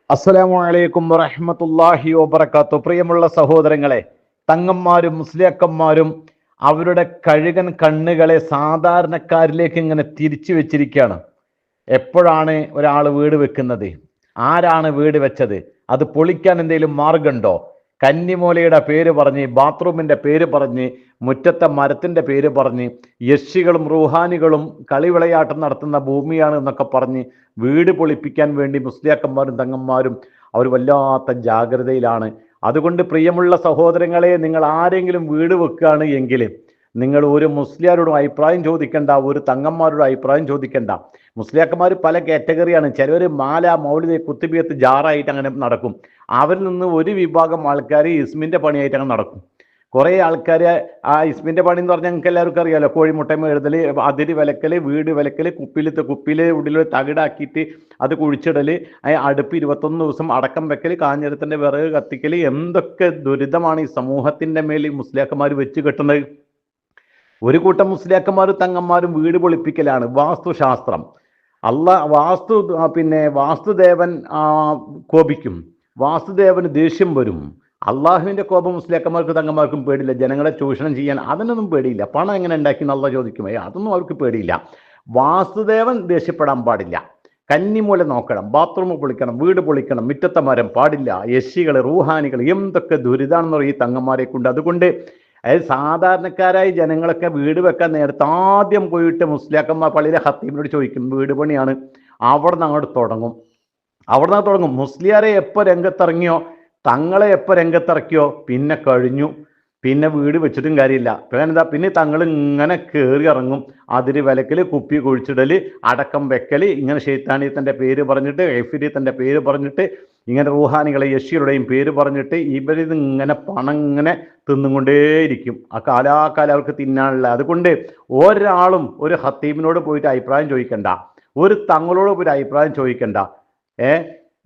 അസ്സലാമു അലൈക്കും വറഹ്മത്തുള്ളാഹി വബറകാത്തു. പ്രിയമുള്ള സഹോദരങ്ങളെ, തങ്ങന്മാരും മുസ്ലിയാക്കന്മാരും അവരുടെ കഴുകൻ കണ്ണുകളെ സാധാരണക്കാരിലേക്ക് ഇങ്ങനെ തിരിച്ചു വെച്ചിരിക്കുകയാണ്. എപ്പോഴാണ് ഒരാൾ വീട് വെക്കുന്നത്? ആരാണ് വീട് വെച്ചത്? അത് പൊളിക്കാൻ എന്തെങ്കിലും മാർഗമുണ്ടോ? കന്നിമൂലയുടെ പേര് പറഞ്ഞ്, ബാത്റൂമിന്റെ പേര് പറഞ്ഞ്, മുറ്റത്തെ മരത്തിന്റെ പേര് പറഞ്ഞ്, യക്ഷികളും റൂഹാനികളും കളിവിളയാട്ടം നടത്തുന്ന ഭൂമിയാണ് എന്നൊക്കെ പറഞ്ഞ് വീട് പൊളിപ്പിക്കാൻ വേണ്ടി മുസ്ലിയാക്കന്മാരും തങ്ങന്മാരും അവർ വല്ലാത്ത ജാഗ്രതയിലാണ്. അതുകൊണ്ട് പ്രിയമുള്ള സഹോദരങ്ങളെ, നിങ്ങൾ ആരെങ്കിലും വീട് വെക്കുകയാണ് എങ്കിൽ നിങ്ങൾ ഒരു മുസ്ലിയാരോടും അഭിപ്രായം ചോദിക്കേണ്ട, ഒരു തങ്ങന്മാരോടും അഭിപ്രായം ചോദിക്കേണ്ട. മുസ്ലിയാക്കന്മാർ പല കാറ്റഗറിയാണ്. ചിലർ മാല മൗലിദ് കുത്തുബിയത്ത് ജാറായിട്ട് അങ്ങനെ നടക്കും. അവരിൽ നിന്ന് ഒരു വിഭാഗം ആൾക്കാർ ഇസ്മിന്റെ പണിയായിട്ട് അങ്ങനെ നടക്കും. കുറേ ആൾക്കാർ ആ ഇസ്മിന്റെ പണി എന്ന് പറഞ്ഞാൽ ഞങ്ങൾക്ക് എല്ലാവർക്കും അറിയാലോ, കോഴിമുട്ടമ എഴുതൽ, അതിര് വിലക്കൽ, വീട് വിലക്കൽ, കുപ്പിയിലെ ഉള്ളിൽ തകിടാക്കിയിട്ട് അത് കുഴിച്ചിടൽ, അടുപ്പ് 21 ദിവസം അടക്കം വെക്കൽ, കാഞ്ഞിരത്തിന്റെ വിറക് കത്തിക്കൽ, എന്തൊക്കെ ദുരിതമാണ് ഈ സമൂഹത്തിന്റെ മേൽ മുസ്ലിയാക്കന്മാർ വെച്ച് കെട്ടുന്നത്. ഒരു കൂട്ടം മുസ്ലിയാക്കന്മാർ തങ്ങന്മാരും വീട് പൊളിപ്പിക്കലാണ്. വാസ്തുശാസ്ത്രം വാസ്തുദേവൻ കോപിക്കും, വാസ്തുദേവന് ദേഷ്യം വരും. അള്ളാഹുവിന്റെ കോപം മുസ്ലിയാക്കന്മാർക്ക് തങ്ങന്മാർക്കും പേടിയില്ല. ജനങ്ങളെ ചൂഷണം ചെയ്യാൻ അതിനൊന്നും പേടിയില്ല. പണം എങ്ങനെ ഉണ്ടാക്കി എന്നുള്ള ചോദിക്കും, അതൊന്നും അവർക്ക് പേടിയില്ല. വാസ്തുദേവൻ ദേഷ്യപ്പെടാൻ പാടില്ല. കന്നിമൂല നോക്കണം, ബാത്റൂം പൊളിക്കണം, വീട് പൊളിക്കണം, മുറ്റത്തെ മരം പാടില്ല, യശികൾ റൂഹാനികൾ, എന്തൊക്കെ ദുരിതാണെന്ന് പറയും ഈ തങ്ങന്മാരെ കൊണ്ട്. അതുകൊണ്ട് സാധാരണക്കാരായ ജനങ്ങളൊക്കെ വീട് വെക്കാൻ നേരത്തെ ആദ്യം പോയിട്ട് മുസ്ലിയാക്കന്മാർ പള്ളിയിലെ ഖത്തീബിനോട് ചോദിക്കും, വീട് പണിയാണ്. അവിടെ നിന്ന് അങ്ങോട്ട് തുടങ്ങും. മുസ്ലിയാരെ എപ്പോൾ രംഗത്തിറങ്ങിയോ, തങ്ങളെ എപ്പോൾ രംഗത്തിറക്കിയോ പിന്നെ കഴിഞ്ഞു. പിന്നെ വീട് വെച്ചിട്ടും കാര്യമില്ല. പിന്നെ തങ്ങൾ ഇങ്ങനെ കയറി ഇറങ്ങും. അതിര് വിലക്കൽ, കുപ്പി കുഴിച്ചിടല്, അടക്കം വെക്കൽ, ഇങ്ങനെ ശൈത്താനിയത്തിന്റെ പേര് പറഞ്ഞിട്ട്, എഫിരിയത്തിന്റെ പേര് പറഞ്ഞിട്ട്, ഇങ്ങനെ റൂഹാനികളെ യശിയുടെയും പേര് പറഞ്ഞിട്ട് ഇവരിത് ഇങ്ങനെ പണം ഇങ്ങനെ തിന്നുകൊണ്ടേയിരിക്കും. ആ കാലാകാലം അവർക്ക് തിന്നാനുള്ള. അതുകൊണ്ട് ഒരാളും ഒരു ഖത്തീബിനോട് പോയിട്ട് അഭിപ്രായം ചോദിക്കണ്ട, ഒരു തങ്ങളോട് പോയിട്ട് അഭിപ്രായം ചോദിക്കണ്ട.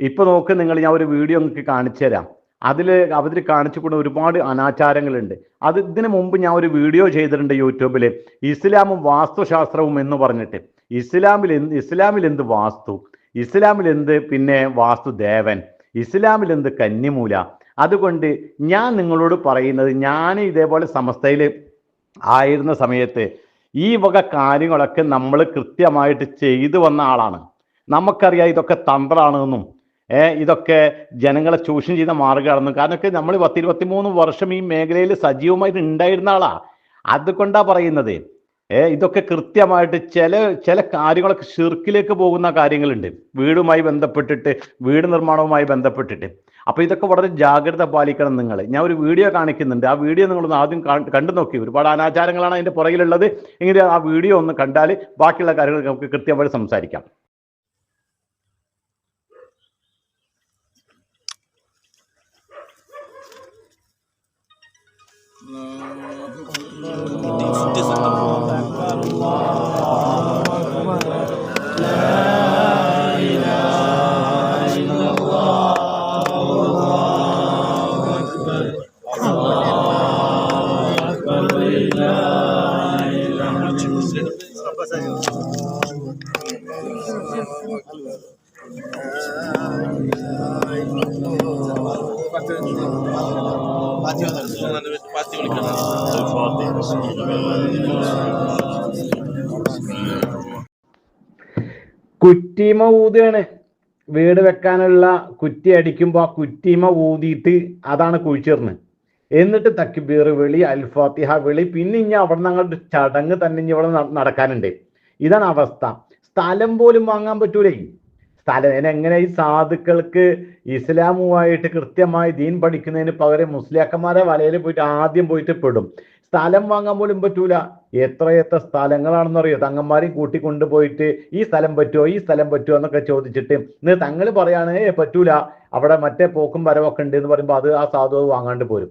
ഇപ്പൊ നോക്ക് നിങ്ങൾ, ഞാൻ ഒരു വീഡിയോ നിങ്ങൾക്ക് കാണിച്ചു തരാം. അവരിൽ കാണിച്ചു കൊണ്ട് ഒരുപാട് അനാചാരങ്ങളുണ്ട്. ഇതിനു മുമ്പ് ഞാൻ ഒരു വീഡിയോ ചെയ്തിട്ടുണ്ട് യൂട്യൂബിൽ, ഇസ്ലാമും വാസ്തുശാസ്ത്രവും എന്ന് പറഞ്ഞിട്ട്. ഇസ്ലാമിൽ എന്ത് വാസ്തു, ഇസ്ലാമിൽ എന്ത് പിന്നെ വാസ്തുദേവൻ, ഇസ്ലാമിൽ എന്ത് കന്നിമൂല. അതുകൊണ്ട് ഞാൻ നിങ്ങളോട് പറയുന്നത്, ഞാൻ ഇതേപോലെ സമസ്തയിൽ ആയിരുന്ന സമയത്ത് ഈ വക കാര്യങ്ങളൊക്കെ നമ്മൾ കൃത്യമായിട്ട് ചെയ്തു വന്ന ആളാണ്. നമുക്കറിയാം ഇതൊക്കെ തന്ത്രമാണെന്നും ഇതൊക്കെ ജനങ്ങളെ ചൂഷണം ചെയ്യുന്ന മാർഗമാണെന്നും. കാരണമൊക്കെ നമ്മൾ 10-23 വർഷം ഈ മേഖലയിൽ സജീവമായിട്ട് ഉണ്ടായിരുന്ന ആളാ. അതുകൊണ്ടാ പറയുന്നത്. ഇതൊക്കെ കൃത്യമായിട്ട് ചില കാര്യങ്ങളൊക്കെ ഷിർക്കിലേക്ക് പോകുന്ന കാര്യങ്ങളുണ്ട്, വീടുമായി ബന്ധപ്പെട്ടിട്ട്, വീട് നിർമ്മാണവുമായി ബന്ധപ്പെട്ടിട്ട്. അപ്പൊ ഇതൊക്കെ വളരെ ജാഗ്രത പാലിക്കണം നിങ്ങൾ. ഞാൻ ഒരു വീഡിയോ കാണിക്കുന്നുണ്ട്. ആ വീഡിയോ നിങ്ങളൊന്ന് ആദ്യം കണ്ടു നോക്കി. ഒരുപാട് അനാചാരങ്ങളാണ് അതിന്റെ പുറകിലുള്ളത്. എങ്കിൽ ആ വീഡിയോ ഒന്ന് കണ്ടാൽ ബാക്കിയുള്ള കാര്യങ്ങൾ നമുക്ക് കൃത്യമായിട്ട് സംസാരിക്കാം. കുറ്റീമ ഊതുകയാണ്. വീട് വെക്കാനുള്ള കുറ്റി അടിക്കുമ്പോൾ ആ കുറ്റീമ ഊതിയിട്ട് അതാണ് കുഴിച്ചിരുന്നത്. എന്നിട്ട് തക്ബീർ വിളി, അൽഫാത്തിഹ വിളി, പിന്നെ ഇനി അവിടെ നിന്ന് അങ്ങോട്ട് ചടങ്ങ് തന്നെ ഇനി ഇവിടെ നടക്കാനുണ്ട്. ഇതാണ് അവസ്ഥ. സ്ഥലം പോലും വാങ്ങാൻ പറ്റൂലേ. എങ്ങനെ ഈ സാധുക്കൾക്ക് ഇസ്ലാമുമായിട്ട് കൃത്യമായി ദീൻ പഠിക്കുന്നതിന് പകരം മുസ്ലിയാക്കന്മാരെ വലയിൽ പോയിട്ട് ആദ്യം പോയിട്ട് പെടും. സ്ഥലം വാങ്ങാൻ പോലും പറ്റൂല. എത്ര സ്ഥലങ്ങളാണെന്ന് അറിയോ തങ്ങന്മാരെയും കൂട്ടിക്കൊണ്ടുപോയിട്ട് ഈ സ്ഥലം പറ്റുമോ എന്നൊക്കെ ചോദിച്ചിട്ട് ഇന്ന് തങ്ങൾ പറയാണ് പറ്റൂല, അവിടെ മറ്റേ പോക്കും വരവൊക്കെ ഉണ്ട് എന്ന് പറയുമ്പോൾ അത് ആ സാധു വാങ്ങാണ്ട് പോരും.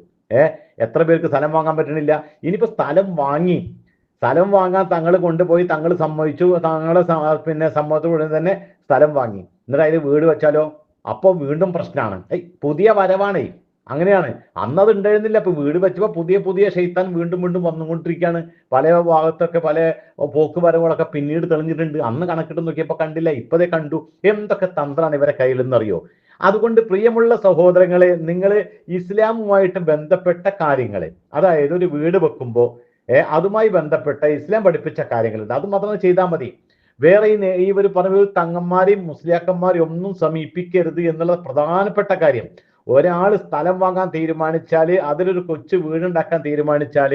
എത്ര പേർക്ക് സ്ഥലം വാങ്ങാൻ പറ്റണില്ല. ഇനിയിപ്പോ സ്ഥലം വാങ്ങാൻ തങ്ങൾ കൊണ്ടുപോയി, തങ്ങൾ സമ്മതിച്ചു, തങ്ങളെ സമ്മതത്തോടെ തന്നെ സ്ഥലം വാങ്ങി, എന്നിട്ട് അതിൽ വീട് വെച്ചാലോ അപ്പോൾ വീണ്ടും പ്രശ്നമാണ്. പുതിയ വരവാണേ. അങ്ങനെയാണ്. അന്നത് ഉണ്ടായിരുന്നില്ല. ഇപ്പൊ വീട് വെച്ചപ്പോ പുതിയ ശൈത്താൻ വീണ്ടും വന്നുകൊണ്ടിരിക്കുകയാണ്. പല ഭാഗത്തൊക്കെ പല പോക്ക് വരവുകളൊക്കെ പിന്നീട് തെളിഞ്ഞിട്ടുണ്ട്. അന്ന് കണക്കിട്ട് നോക്കിയപ്പോ കണ്ടില്ല, ഇപ്പതേ കണ്ടു. എന്തൊക്കെ തന്ത്രമാണ് ഇവരെ കയ്യിലെന്നറിയോ. അതുകൊണ്ട് പ്രിയമുള്ള സഹോദരങ്ങളെ, നിങ്ങൾ ഇസ്ലാമുമായിട്ട് ബന്ധപ്പെട്ട കാര്യങ്ങൾ, അതായത് ഒരു വീട് വെക്കുമ്പോൾ അതുമായി ബന്ധപ്പെട്ട ഇസ്ലാം പഠിപ്പിച്ച കാര്യങ്ങളുണ്ട്, അത് മാത്രം ചെയ്താൽ മതി. വേറെ ഈ ഒരു പറഞ്ഞ തങ്ങന്മാരെയും മുസ്ലിയാക്കന്മാരെയും ഒന്നും സമീപിക്കരുത് എന്നുള്ള പ്രധാനപ്പെട്ട കാര്യം. ഒരാൾ സ്ഥലം വാങ്ങാൻ തീരുമാനിച്ചാൽ, അതിലൊരു കൊച്ചു വീടുണ്ടാക്കാൻ തീരുമാനിച്ചാൽ,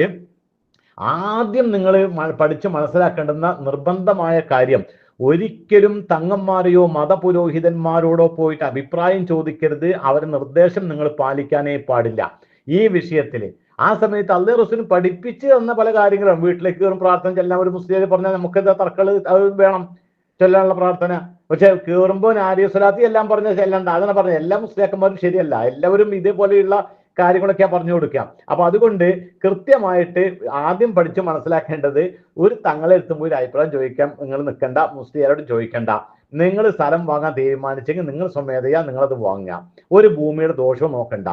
ആദ്യം നിങ്ങൾ പഠിച്ച് മനസ്സിലാക്കേണ്ടുന്ന നിർബന്ധമായ കാര്യം, ഒരിക്കലും തങ്ങന്മാരെയോ മതപുരോഹിതന്മാരോടോ പോയിട്ട് അഭിപ്രായം ചോദിക്കരുത്. അവരുടെ നിർദ്ദേശം നിങ്ങൾ പാലിക്കാനേ പാടില്ല ഈ വിഷയത്തിൽ. ആ സമയത്ത് അള്ളാഹു റസൂൽ പഠിപ്പിച്ച് തന്ന പല കാര്യങ്ങളും, വീട്ടിലേക്ക് കയറും പ്രാർത്ഥന ചെല്ലാൻ ഒരു മുസ്ലിം പറഞ്ഞാൽ നമുക്കെന്താ തർക്കള് അത് വേണം ചൊല്ലാനുള്ള പ്രാർത്ഥന. പക്ഷെ കയറുമ്പോൾ നാരിയ സ്വലാത്തി എല്ലാം പറഞ്ഞ ചെല്ലണ്ട, അങ്ങനെ പറഞ്ഞ എല്ലാ മുസ്ലിയാക്കന്മാരും ശരിയല്ല. എല്ലാവരും ഇതേപോലെയുള്ള കാര്യങ്ങളൊക്കെ പറഞ്ഞു കൊടുക്കാം. അപ്പൊ അതുകൊണ്ട് കൃത്യമായിട്ട് ആദ്യം പഠിച്ച് മനസ്സിലാക്കേണ്ടത്, ഒരു തങ്ങളെ എത്തുമ്പോൾ ഒരു അഭിപ്രായം ചോദിക്കാൻ നിങ്ങൾ നിൽക്കണ്ട, മുസ്ലിയാരോട് ചോദിക്കണ്ട. നിങ്ങൾ സ്ഥലം വാങ്ങാൻ തീരുമാനിച്ചെങ്കിൽ നിങ്ങൾ സ്വമേധയാ നിങ്ങളത് വാങ്ങുക. ഒരു ഭൂമിയുടെ ദോഷവും നോക്കണ്ട.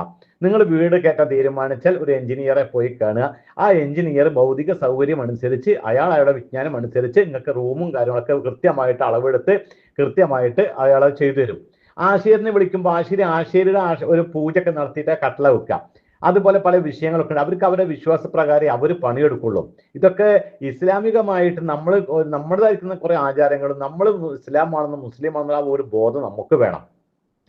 നിങ്ങൾ വീട് കയറ്റാൻ തീരുമാനിച്ചാൽ ഒരു എഞ്ചിനീയറെ പോയി കാണുക. ആ എഞ്ചിനീയർ ഭൗതിക സൗകര്യം അനുസരിച്ച്, അയാളുടെ വിജ്ഞാനം അനുസരിച്ച് നിങ്ങൾക്ക് റൂമും കാര്യങ്ങളൊക്കെ കൃത്യമായിട്ട് അളവെടുത്ത് കൃത്യമായിട്ട് അയാൾ ചെയ്തു തരും. ആശീറിനെ വിളിക്കുമ്പോൾ ആശീരിയുടെ ഒരു പൂജയൊക്കെ നടത്തിയിട്ട് കട്ടള വെക്കുക. അതുപോലെ പല വിഷയങ്ങളൊക്കെ ഉണ്ട്. അവർക്ക് അവരുടെ വിശ്വാസപ്രകാരം അവർ പണിയെടുക്കുള്ളൂ. ഇതൊക്കെ ഇസ്ലാമികമായിട്ട് നമ്മുടേതായിരിക്കുന്ന കുറെ ആചാരങ്ങളും, നമ്മൾ ഇസ്ലാമാണെന്നും മുസ്ലിം ആണെന്നുള്ള ആ ഒരു ബോധം നമുക്ക് വേണം.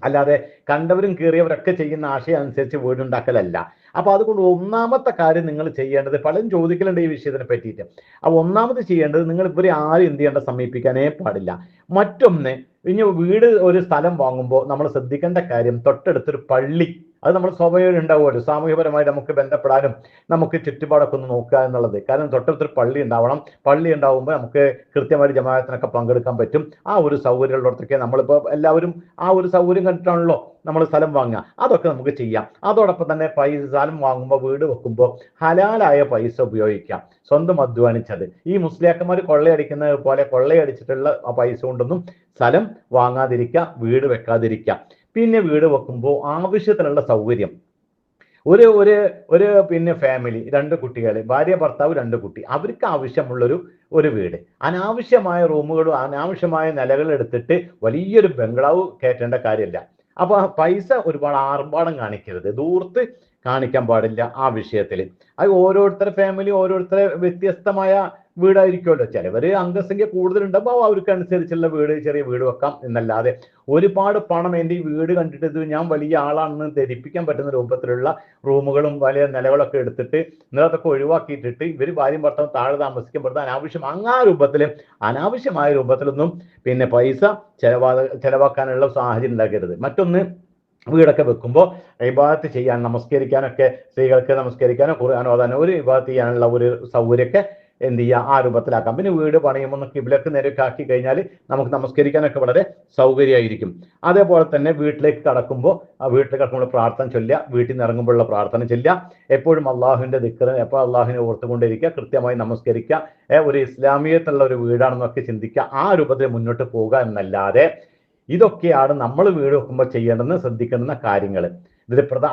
അല്ലാതെ കണ്ടവരും കീറിയവരൊക്കെ ചെയ്യുന്ന ആശയം അനുസരിച്ച് വീടുണ്ടാക്കലല്ല. അപ്പൊ അതുകൊണ്ട് ഒന്നാമത്തെ കാര്യം നിങ്ങൾ ചെയ്യേണ്ടത്, പലരും ചോദിക്കലുണ്ട് ഈ വിഷയത്തിനെ പറ്റിയിട്ട്. അപ്പൊ ഒന്നാമത് ചെയ്യേണ്ടത്, നിങ്ങൾ ഇവരെ ആരും എന്ത് ചെയ്യേണ്ട, സമീപിക്കാനേ പാടില്ല. മറ്റൊന്ന്, ഇനി വീട് ഒരു സ്ഥലം വാങ്ങുമ്പോൾ നമ്മൾ ശ്രദ്ധിക്കേണ്ട കാര്യം, തൊട്ടടുത്തൊരു പള്ളി, അത് നമ്മൾ സ്വാഭാവികം ഉണ്ടാവുമല്ലോ. സാമൂഹികപരമായിട്ട് നമുക്ക് ബന്ധപ്പെടാനും നമുക്ക് ചുറ്റുപാടൊക്കെ ഒന്ന് നോക്കുക എന്നുള്ളത്. കാരണം തൊട്ടടുത്തൊരു പള്ളി ഉണ്ടാവണം. പള്ളി ഉണ്ടാവുമ്പോൾ നമുക്ക് കൃത്യമായിട്ട് ജമാഅത്തിനൊക്കെ പങ്കെടുക്കാൻ പറ്റും. ആ ഒരു സൗകര്യമുള്ളിടത്തൊക്കെ നമ്മളിപ്പോൾ എല്ലാവരും ആ ഒരു സൗകര്യം കണ്ടിട്ടാണല്ലോ നമ്മൾ സ്ഥലം വാങ്ങുക. അതൊക്കെ നമുക്ക് ചെയ്യാം. അതോടൊപ്പം തന്നെ സ്ഥലം വാങ്ങുമ്പോൾ, വീട് വെക്കുമ്പോൾ ഹലാലായ പൈസ ഉപയോഗിക്കാം, സ്വന്തം അധ്വാനിച്ചത്. ഈ മുസ്ലിയാക്കന്മാർ കൊള്ളയടിക്കുന്നത് പോലെ കൊള്ളയടിച്ചിട്ടുള്ള ആ പൈസ കൊണ്ടൊന്നും സ്ഥലം വാങ്ങാതിരിക്കുക, വീട് വെക്കാതിരിക്കുക. പിന്നെ വീട് വെക്കുമ്പോൾ ആവശ്യത്തിനുള്ള സൗകര്യം, ഒരു ഒരു ഒരു പിന്നെ ഫാമിലി, 2 കുട്ടികൾ, ഭാര്യ ഭർത്താവ് 2 കുട്ടി, അവർക്ക് ആവശ്യമുള്ളൊരു വീട്. അനാവശ്യമായ റൂമുകളും അനാവശ്യമായ നിലകൾ എടുത്തിട്ട് വലിയൊരു ബംഗ്ലാവ് കയറ്റേണ്ട കാര്യമില്ല. അപ്പൊ പൈസ ഒരുപാട് ആർഭാടം കാണിക്കരുത്, ദൂർത്ത് കാണിക്കാൻ പാടില്ല ആ വിഷയത്തിൽ. അത് ഓരോരുത്തരുടെ ഫാമിലി ഓരോരുത്തരെ വ്യത്യസ്തമായ വീടായിരിക്കുമല്ലോ. ചിലവർ അംഗസംഖ്യ കൂടുതലുണ്ടാകുമ്പോൾ അവർക്ക് അനുസരിച്ചുള്ള വീട്, ചെറിയ വീട് വെക്കാം എന്നല്ലാതെ ഒരുപാട് പണം എൻ്റെ ഈ വീട് കണ്ടിട്ട് ഇത് ഞാൻ വലിയ ആളാണെന്ന് ധരിപ്പിക്കാൻ പറ്റുന്ന രൂപത്തിലുള്ള റൂമുകളും വലിയ നിലകളൊക്കെ എടുത്തിട്ട് അതൊക്കെ ഒഴിവാക്കിയിട്ടിട്ട് ഇവർ ഭാര്യയും ഭർത്താവും താഴെ താമസിക്കാൻ പറ്റുന്ന അനാവശ്യമായ രൂപത്തിലൊന്നും പിന്നെ പൈസ ചെലവാക്കാനുള്ള സാഹചര്യം ഉണ്ടാക്കരുത്. മറ്റൊന്ന്, വീടൊക്കെ വെക്കുമ്പോൾ ഇബാദത്ത് ചെയ്യാൻ, നമസ്കരിക്കാനൊക്കെ, സ്ത്രീകൾക്ക് നമസ്കരിക്കാനോ ഖുർആൻ ഓതാനോ ഒരു ഇബാദത്ത് ചെയ്യാനുള്ള ഒരു സൗകര്യമൊക്കെ എന്ത് ചെയ്യുക, ആ രൂപത്തിലാക്കാം. പിന്നെ വീട് പണിയുമ്പോൾ കിബിലക്ക് നേരൊക്കെ ആക്കി കഴിഞ്ഞാൽ നമുക്ക് നമസ്കരിക്കാനൊക്കെ വളരെ സൗകര്യമായിരിക്കും. അതേപോലെ തന്നെ വീട്ടിലേക്ക് കടക്കുമ്പോൾ പ്രാർത്ഥന ചൊല്ലുക, വീട്ടിൽ നിന്ന് ഇറങ്ങുമ്പോഴുള്ള പ്രാർത്ഥന ചൊല്ലുക, എപ്പോഴും അള്ളാഹുവിൻ്റെ ദിക്ർ, എപ്പോൾ അള്ളാഹുവിനെ ഓർത്തുകൊണ്ടിരിക്കുക, കൃത്യമായി നമസ്കരിക്കുക, ഒരു ഇസ്ലാമിയത്തുള്ള ഒരു വീടാണെന്നൊക്കെ ചിന്തിക്കുക. ആ രൂപത്തിൽ മുന്നോട്ട് പോകുക എന്നല്ലാതെ ഇതൊക്കെയാണ് നമ്മൾ വീട് വെക്കുമ്പോൾ ചെയ്യേണ്ടെന്ന് ശ്രദ്ധിക്കുന്ന കാര്യങ്ങൾ.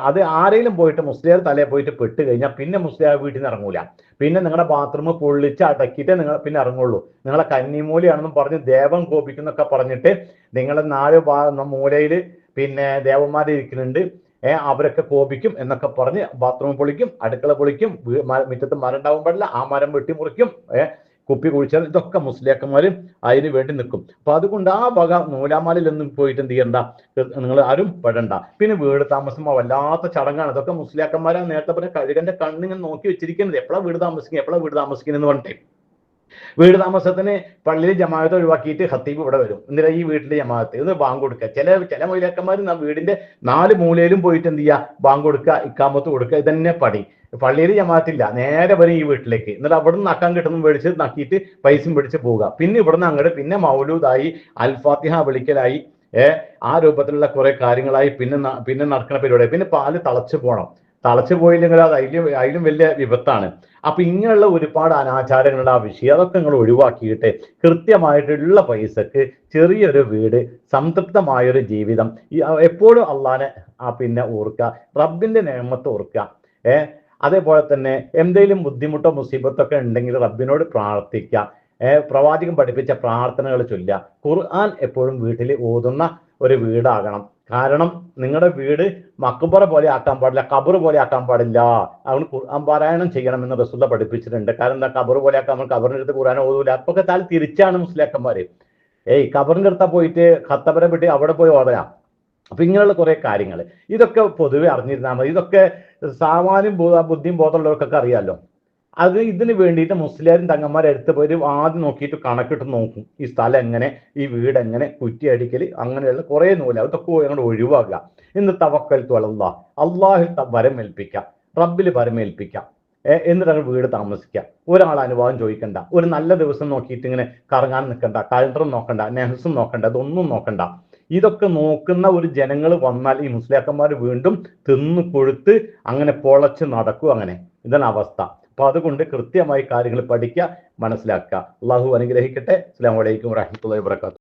അത് ആരെങ്കിലും പോയിട്ട് മുസ്ലിം തലയിൽ പോയിട്ട് പെട്ട് കഴിഞ്ഞാൽ പിന്നെ മുസ്ലിം വീട്ടിൽ നിന്ന് ഇറങ്ങൂല. പിന്നെ നിങ്ങളുടെ ബാത്റൂം പൊള്ളിച്ച് അടക്കിയിട്ടേ നിങ്ങൾ പിന്നെ ഇറങ്ങുള്ളൂ. നിങ്ങളെ കന്നിമൂലയാണെന്നും പറഞ്ഞ് ദേവൻ കോപിക്കുന്നൊക്കെ പറഞ്ഞിട്ട് നിങ്ങളെ 4 മൂലയിൽ പിന്നെ ദേവന്മാരെ ഇരിക്കുന്നുണ്ട്, അവരൊക്കെ കോപിക്കും എന്നൊക്കെ പറഞ്ഞ് ബാത്റൂം പൊളിക്കും, അടുക്കള പൊളിക്കും, മുറ്റത്ത് മരം ഉണ്ടാവാൻ പാടില്ല, ആ മരം വെട്ടിമുറിക്കും, കുപ്പി കുഴിച്ചാൽ, ഇതൊക്കെ മുസ്ലിയാക്കന്മാരും അതിന് വേണ്ടി നിൽക്കും. അപ്പൊ അതുകൊണ്ട് ആ വക നൂലാമാലയിലൊന്നും പോയിട്ട് എന്ത് ചെയ്യണ്ട, നിങ്ങൾ ആരും പെടണ്ട. പിന്നെ വീട് താമസം വല്ലാത്ത ചടങ്ങാണ്. ഇതൊക്കെ മുസ്ലിയാക്കന്മാരെ നേരത്തെ പറഞ്ഞ കഴുകന്റെ കണ്ണിങ്ങനെ നോക്കി വെച്ചിരിക്കുന്നത്, എപ്പോഴാണ് വീട് താമസിക്കുന്നത് എന്ന് പറഞ്ഞിട്ട്. വീട് താമസത്തിന് പള്ളിയിൽ ജമാഅത്ത് ഒഴിവാക്കിയിട്ട് ഖത്തീബ് ഇവിടെ വരും. എന്നിട്ട് ഈ വീട്ടിലെ ജമാഅത്ത് ഇത് ബാങ്ക് കൊടുക്കുക. ചില മൊയ്ലാക്കന്മാർ വീടിന്റെ 4 മൂലയിലും പോയിട്ട് എന്ത് ചെയ്യുക, ബാങ്ക് കൊടുക്കുക, ഇക്കാമത്ത് കൊടുക്കുക, ഇതന്നെ പണി. പള്ളിയിൽ ജമാഅത്തില്ല, നേരെ വരും ഈ വീട്ടിലേക്ക്. എന്നിട്ട് അവിടെ നിന്ന് നക്കാൻ കിട്ടുന്ന മേടിച്ച് നക്കിയിട്ട് പൈസയും പിടിച്ച് പോവുക. പിന്നെ ഇവിടുന്ന് അങ്ങോട്ട് പിന്നെ മൗലൂദായി, അൽഫാത്തിഹ വിളിക്കലായി, ആ രൂപത്തിലുള്ള കുറെ കാര്യങ്ങളായി പിന്നെ നടക്കുന്ന പരിപാടി. പിന്നെ പാല് തളച്ചു പോയില്ലെങ്കിൽ അത് അതിലും വലിയ വിപത്താണ്. അപ്പൊ ഇങ്ങനെയുള്ള ഒരുപാട് അനാചാരങ്ങളുടെ ആ വിഷയം അതൊക്കെ നിങ്ങൾ ഒഴിവാക്കിയിട്ട് കൃത്യമായിട്ടുള്ള പൈസക്ക് ചെറിയൊരു വീട്, സംതൃപ്തമായൊരു ജീവിതം, എപ്പോഴും അള്ളാനെ പിന്നെ ഓർക്കുക, റബ്ബിന്റെ നേമത്ത് ഓർക്കുക. അതേപോലെ തന്നെ എന്തെങ്കിലും ബുദ്ധിമുട്ടോ മുസീബത്തൊക്കെ ഉണ്ടെങ്കിൽ റബ്ബിനോട് പ്രാർത്ഥിക്കുക. പ്രവാചകൻ പഠിപ്പിച്ച പ്രാർത്ഥനകൾ ചൊല്ലുക. ഖുർആൻ എപ്പോഴും വീട്ടിൽ ഓതുന്ന ഒരു വീടാകണം. കാരണം നിങ്ങളുടെ വീട് മക്ബറ പോലെ ആക്കാൻ പാടില്ല, ഖബർ പോലെ ആക്കാൻ പാടില്ല. അവന് ഖുർആൻ പാരായണം ചെയ്യണമെന്ന് റസൂല പഠിപ്പിച്ചിട്ടുണ്ട്. കാരണം എന്താ, ഖബർ പോലെ ആക്കാൻ നമ്മൾ ഖബറിന്റെ അടുത്ത് ഖുർആൻ ഓതൂല. അപ്പൊക്കെ താൽ തിരിച്ചാണ് മുസ്ലിയാക്കന്മാര്. ഖബറിന്റെ അടുത്താ പോയിട്ട് ഖത്തബരെ വിട്ട് അവിടെ പോയി ഓതരാം. അപ്പൊ ഇങ്ങനെയുള്ള കുറെ കാര്യങ്ങൾ ഇതൊക്കെ പൊതുവെ അറിഞ്ഞിരുന്നാൽ മതി. ഇതൊക്കെ സാമാന്യം ബുദ്ധിയും ബോധമുള്ളവർക്കൊക്കെ അറിയാമല്ലോ. ഇതിന് വേണ്ടിയിട്ട് മുസ്ലിയാരും തങ്ങന്മാരും എടുത്ത് പോയി ആദ്യം നോക്കിയിട്ട് കണക്കിട്ട് നോക്കും, ഈ സ്ഥലം എങ്ങനെ, ഈ വീട് എങ്ങനെ, കുറ്റിയടിക്കൽ, അങ്ങനെയുള്ള കുറെ നൂല് അതൊക്കെ അങ്ങോട്ട് ഒഴിവാക്കുക. ഇന്ന് തവക്കൽത്തു അലല്ലാഹ്, അള്ളാഹിൽ വരമേൽപ്പിക്കാം, റബ്ബിൽ വരമേൽപ്പിക്കാം. എന്നിട്ട് അങ്ങ് വീട് താമസിക്കാം. ഒരാൾ അനുവാദം ചോദിക്കണ്ട, ഒരു നല്ല ദിവസം നോക്കിയിട്ട് ഇങ്ങനെ കറങ്ങാൻ നിൽക്കണ്ട, കലണ്ടറും നോക്കണ്ട, നെഹസും നോക്കണ്ട, ഇതൊന്നും നോക്കണ്ട. ഇതൊക്കെ നോക്കുന്ന ഒരു ജനങ്ങൾ വന്നാൽ ഈ മുസ്ലിയാക്കന്മാർ വീണ്ടും തിന്നു കൊഴുത്ത് അങ്ങനെ പൊളച്ച് നടക്കും. അങ്ങനെ ഇതാണ് അവസ്ഥ. അപ്പൊ അതുകൊണ്ട് കൃത്യമായി കാര്യങ്ങൾ പഠിക്കുക, മനസ്സിലാക്കുക. അള്ളാഹു അനുഗ്രഹിക്കട്ടെ. അസ്സലാമു അലൈക്കും വറഹ്മത്തുള്ളാഹി വബറകാതുഹു.